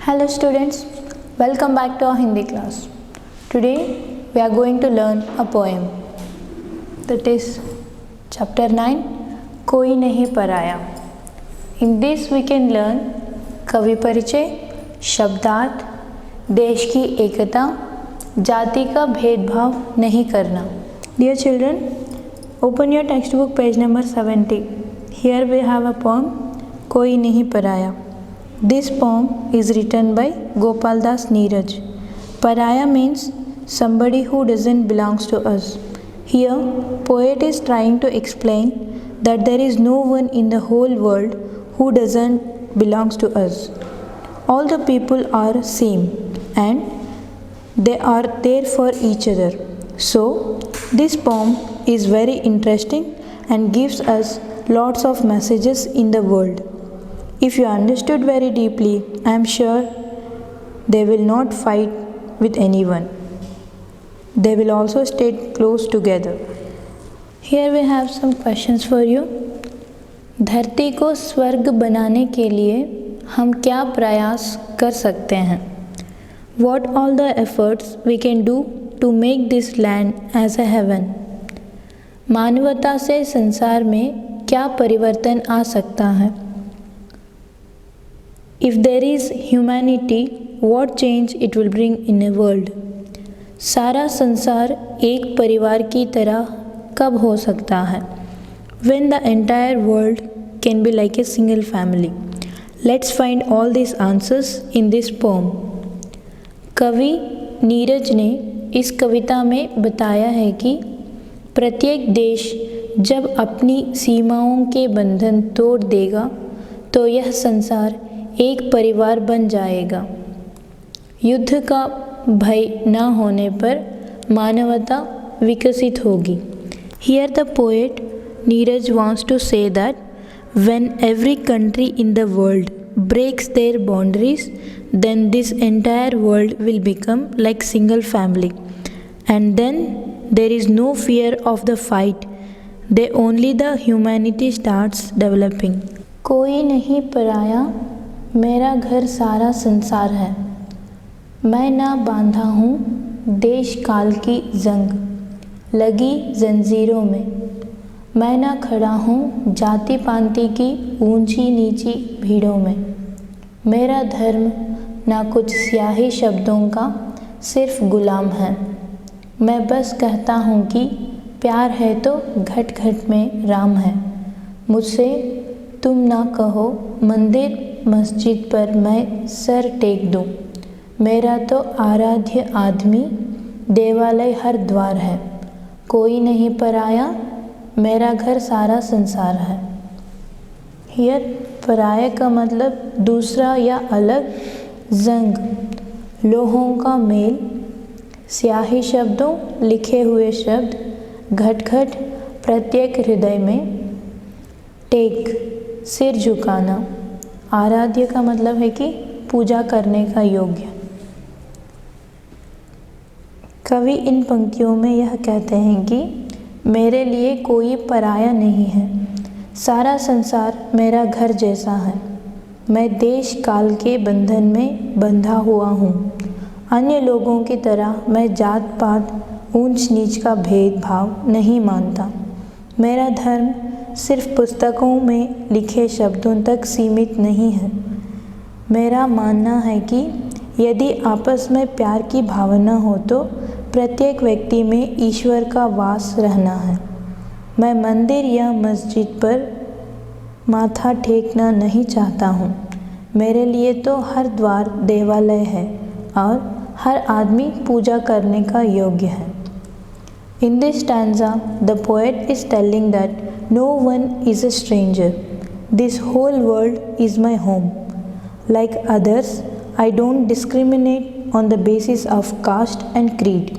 Hello students, welcome back to our Hindi class. Today we are going to learn a poem, that is chapter 9, कोई नहीं पराया. In this we can learn कवि परिचय, शब्दार्थ, देश की एकता, जाति का भेदभाव नहीं करना. Dear children, open your textbook page number 70. Here we have a poem, कोई नहीं पराया. This poem is written by Gopal Das Neeraj. Paraya means somebody who doesn't belongs to us. Here, poet is trying to explain that there is no one in the whole world who doesn't belongs to us. All the people are same and they are there for each other. So, this poem is very interesting and gives us lots of messages in the world. If you understood very deeply, I am sure they will not fight with anyone. They will also stay close together. Here we have some questions for you. धरती को स्वर्ग बनाने के लिए हम क्या प्रयास कर सकते हैं? What all the efforts we can do to make this land as a heaven? मानवता से संसार में क्या परिवर्तन आ सकता है? If there is humanity, what change it will bring in a world? सारा संसार एक परिवार की तरह कब हो सकता है? When the entire world can be like a single family. Let's find all these answers in this poem. कवि नीरज ने इस कविता में बताया है कि प्रत्येक देश जब अपनी सीमाओं के बंधन तोड़ देगा तो यह संसार एक परिवार बन जाएगा. युद्ध का भय न होने पर मानवता विकसित होगी. Here the poet Neeraj wants to say that when every country in the world breaks their boundaries, then this entire world will become like single family. And then there is no fear of the fight. They only the humanity starts developing. कोई नहीं पराया, मेरा घर सारा संसार है. मैं ना बांधा हूँ देश काल की जंग लगी जंजीरों में. मैं ना खड़ा हूँ जाति पांति की ऊंची नीची भीड़ों में. मेरा धर्म ना कुछ स्याही शब्दों का सिर्फ गुलाम है. मैं बस कहता हूँ कि प्यार है तो घट घट में राम है. मुझसे तुम ना कहो मंदिर मस्जिद पर मैं सर टेक दूं. मेरा तो आराध्य आदमी देवालय हर द्वार है. कोई नहीं पराया, मेरा घर सारा संसार है. हियर पराया का मतलब दूसरा या अलग, जंग लोहों का मेल, स्याही शब्दों लिखे हुए शब्द, घट घट प्रत्येक हृदय में, टेक सिर झुकाना. आराध्य का मतलब है कि पूजा करने का योग्य. कवि इन पंक्तियों में यह कहते हैं कि मेरे लिए कोई पराया नहीं है. सारा संसार मेरा घर जैसा है. मैं देश काल के बंधन में बंधा हुआ हूँ. अन्य लोगों की तरह मैं जात पात ऊंच नीच का भेदभाव नहीं मानता. मेरा धर्म सिर्फ पुस्तकों में लिखे शब्दों तक सीमित नहीं है. मेरा मानना है कि यदि आपस में प्यार की भावना हो तो प्रत्येक व्यक्ति में ईश्वर का वास रहना है. मैं मंदिर या मस्जिद पर माथा टेकना नहीं चाहता हूँ. मेरे लिए तो हर द्वार देवालय है और हर आदमी पूजा करने का योग्य है. In this stanza, the poet is telling that no one is a stranger. This whole world is my home. Like others, I don't discriminate on the basis of caste and creed.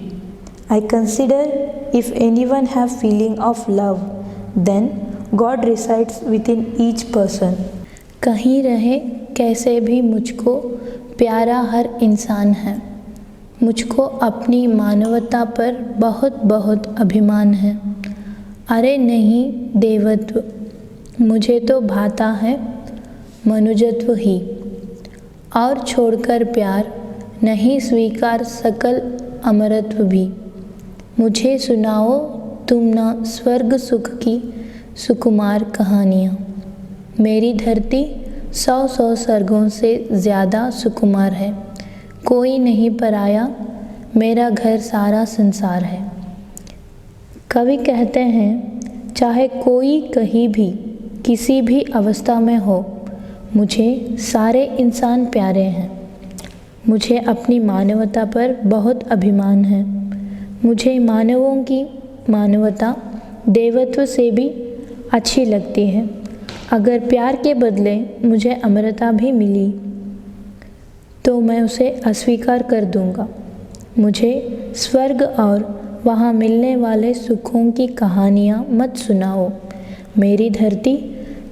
I consider if anyone have feeling of love, then God resides within each person. कहीं रहे कैसे भी मुझको प्यारा हर इंसान है. मुझको अपनी मानवता पर बहुत बहुत अभिमान है. अरे नहीं देवत्व, मुझे तो भाता है मनुजत्व ही. और छोड़कर प्यार नहीं स्वीकार सकल अमरत्व भी। मुझे सुनाओ तुम न स्वर्ग सुख की सुकुमार कहानियाँ। मेरी धरती 100 स्वर्गों से ज़्यादा सुकुमार है। कोई नहीं पराया, मेरा घर सारा संसार है। कवि कहते हैं, चाहे कोई कहीं भी किसी भी अवस्था में हो, मुझे सारे इंसान प्यारे हैं। मुझे अपनी मानवता पर बहुत अभिमान है। मुझे मानवों की मानवता देवत्व से भी अच्छी लगती है। अगर प्यार के बदले मुझे अमरता भी मिली तो मैं उसे अस्वीकार कर दूंगा। मुझे स्वर्ग और वहाँ मिलने वाले सुखों की कहानियाँ मत सुनाओ। मेरी धरती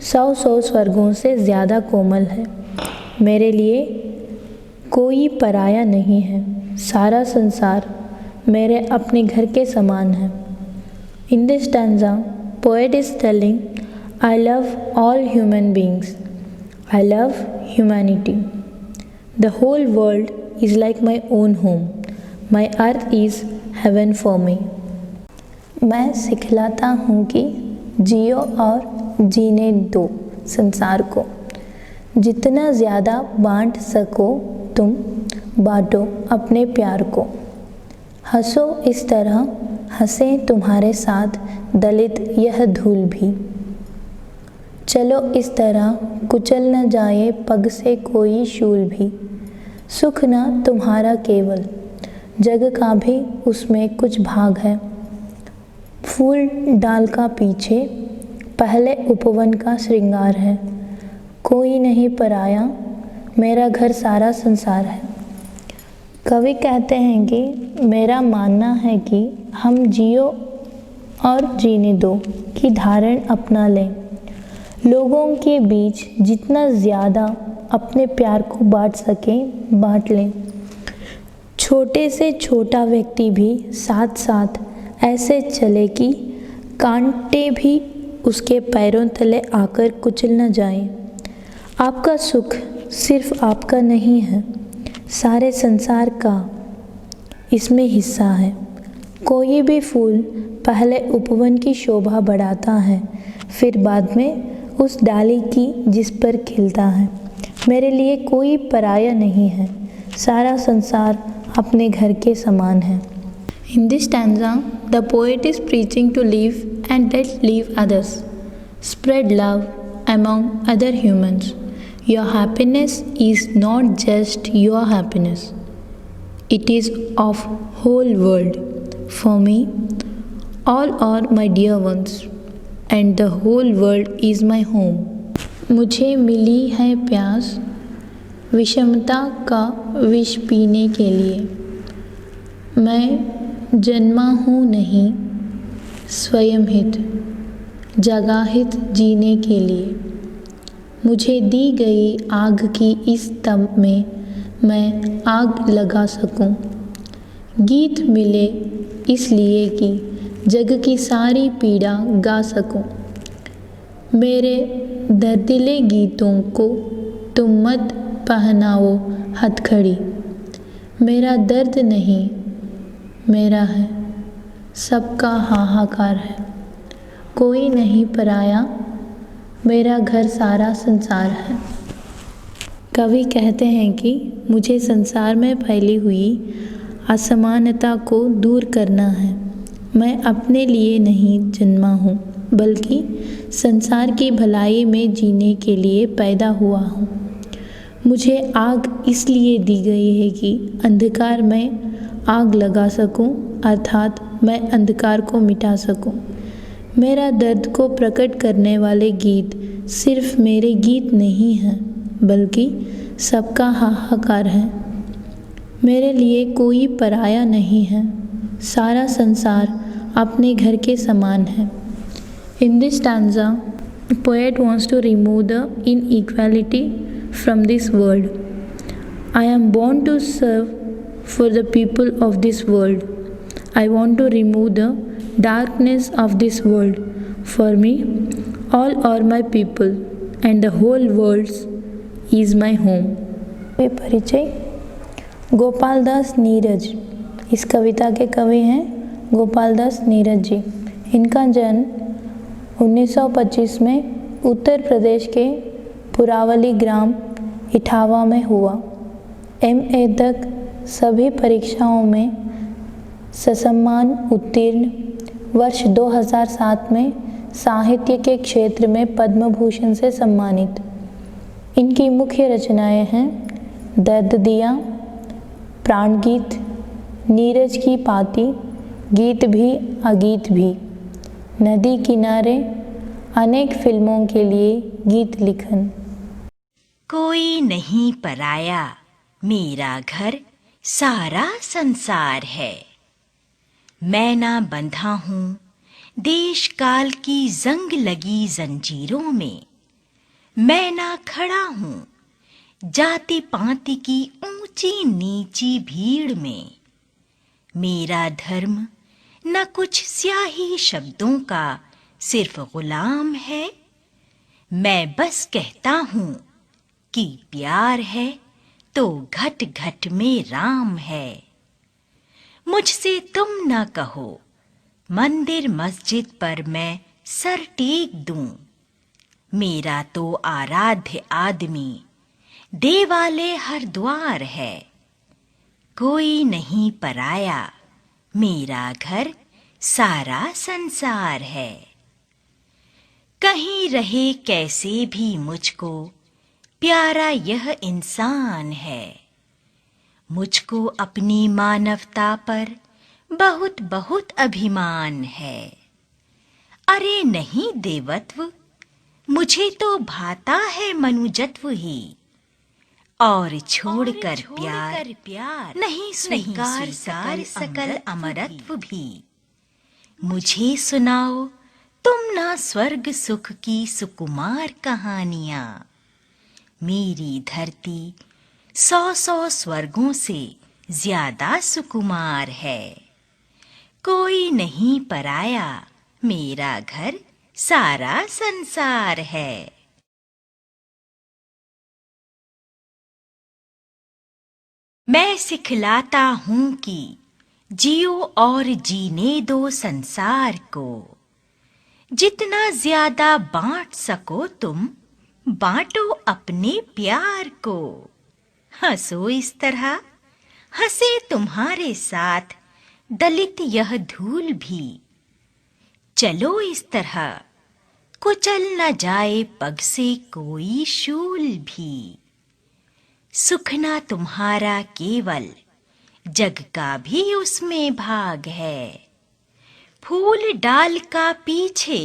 100 स्वर्गों से ज़्यादा कोमल है। मेरे लिए कोई पराया नहीं है। सारा संसार मेरे अपने घर के समान है। In this stanza, poet is telling, I love all human beings. I love humanity. The whole world is like my own home. My earth is heaven for me. मैं सिखलाता हूँ कि जियो और जीने दो संसार को। जितना ज़्यादा बांट सको तुम, बांटो अपने प्यार को। हंसो इस तरह हंसे तुम्हारे साथ दलित यह धूल भी। चलो इस तरह कुचल न जाए पग से कोई शूल भी। सुख न तुम्हारा केवल, जग का भी उसमें कुछ भाग है। फूल डाल का पीछे पहले उपवन का श्रृंगार है। कोई नहीं पराया, मेरा घर सारा संसार है। कवि कहते हैं कि मेरा मानना है कि हम जियो और जीने दो की धारण अपना लें। लोगों के बीच जितना ज़्यादा अपने प्यार को बांट सकें बांट लें। छोटे से छोटा व्यक्ति भी साथ साथ ऐसे चले कि कांटे भी उसके पैरों तले आकर कुचल न जाएं। आपका सुख सिर्फ आपका नहीं है, सारे संसार का इसमें हिस्सा है। कोई भी फूल पहले उपवन की शोभा बढ़ाता है, फिर बाद में उस डाली की जिस पर खिलता है। मेरे लिए कोई पराया नहीं है, सारा संसार अपने घर के समान है। In this stanza, the poet is preaching to live and let live others. Spread love among other humans. Your happiness is not just your happiness. It is of whole world. For me, all are my dear ones, and the whole world is my home. मुझे मिली है प्यास विषमता का विष पीने के लिए। मैं जन्मा हूँ नहीं स्वयं हित, जगाहित जीने के लिए। मुझे दी गई आग की इस तप में मैं आग लगा सकूं। गीत मिले इसलिए कि जग की सारी पीड़ा गा सकूं। मेरे दर्दिले गीतों को तुम मत पहनाओ हथकड़ी। मेरा दर्द नहीं मेरा है, सबका हाहाकार है। कोई नहीं पराया, मेरा घर सारा संसार है। कवि कहते हैं कि मुझे संसार में फैली हुई असमानता को दूर करना है। मैं अपने लिए नहीं जन्मा हूँ, बल्कि संसार की भलाई में जीने के लिए पैदा हुआ हूँ। मुझे आग इसलिए दी गई है कि अंधकार में आग लगा सकूं, अर्थात मैं अंधकार को मिटा सकूं। मेरा दर्द को प्रकट करने वाले गीत सिर्फ मेरे गीत नहीं हैं, बल्कि सबका हाहाकार है। मेरे लिए कोई पराया नहीं है, सारा संसार अपने घर के समान है। In this stanza, the poet wants to remove the inequality from this world. I am born to serve for the people of this world. I want to remove the darkness of this world. For me, all are my people, and the whole world is my home. परिचय। गोपाल दास नीरज, इस कविता के कवि हैं गोपाल दास नीरज जी। इनका जन्म 1925 में उत्तर प्रदेश के पुरावली ग्राम इटावा में हुआ। MA तक सभी परीक्षाओं में ससम्मान उत्तीर्ण। वर्ष 2007 में साहित्य के क्षेत्र में पद्म भूषण से सम्मानित। इनकी मुख्य रचनाएं हैं दर्द दिया, प्राणगीत, नीरज की पाती, गीत भी अगीत भी, नदी किनारे, अनेक फिल्मों के लिए गीत लिखन। कोई नहीं पराया, मेरा घर सारा संसार है। मैं ना बंधा हूँ देश काल की जंग लगी जंजीरों में। मैं ना खड़ा हूँ जाति पाति की ऊंची नीची भीड़ में। मेरा धर्म न कुछ स्याही शब्दों का सिर्फ गुलाम है। मैं बस कहता हूँ कि प्यार है तो घट घट में राम है। मुझसे तुम न कहो मंदिर मस्जिद पर मैं सर टेक दूं। मेरा तो आराध्य आदमी देवालय हर द्वार है। कोई नहीं पराया, मेरा घर सारा संसार है। कहीं रहे कैसे भी मुझको प्यारा यह इंसान है। मुझको अपनी मानवता पर बहुत बहुत अभिमान है। अरे नहीं देवत्व, मुझे तो भाता है मनुजत्व ही। और छोड़कर प्यार नहीं स्वीकार सकल अमरत्व भी। मुझे सुनाओ तुम ना स्वर्ग सुख की सुकुमार कहानियां। मेरी धरती 100 स्वर्गों से ज्यादा सुकुमार है। कोई नहीं पराया, मेरा घर सारा संसार है। मैं सिखलाता हूँ कि जियो और जीने दो संसार को। जितना ज्यादा बांट सको तुम, बांटो अपने प्यार को। हंसो इस तरह, हंसे तुम्हारे साथ दलित यह धूल भी। चलो इस तरह, कुचल न जाए पग से कोई शूल भी। सुखना तुम्हारा केवल, जग का भी उसमें भाग है। फूल डाल का पीछे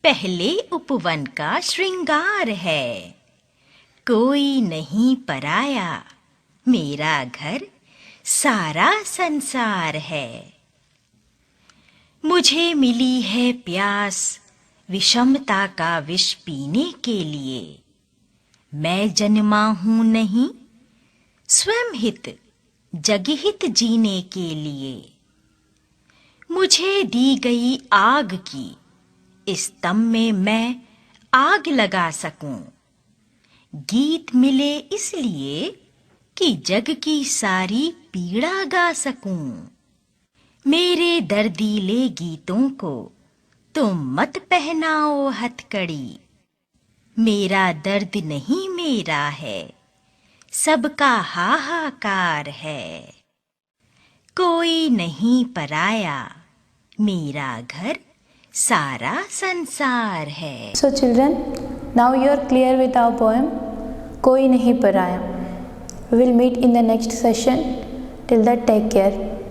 पहले उपवन का श्रृंगार है। कोई नहीं पराया, मेरा घर सारा संसार है। मुझे मिली है प्यास विषमता का विष पीने के लिए। मैं जन्मा हूँ नहीं स्वयं हित जगहित जीने के लिए। मुझे दी गई आग की इस तम में मैं आग लगा सकूं। गीत मिले इसलिए कि जग की सारी पीड़ा गा सकूं। मेरे दर्दीले गीतों को तुम मत पहनाओ हथकड़ी। मेरा दर्द नहीं मेरा है, सबका हाहाकार है। कोई नहीं पराया, मेरा घर सारा संसार है। So children, now you are clear with our poem, कोई नहीं पराया. We will meet in the next session. Till that, take care.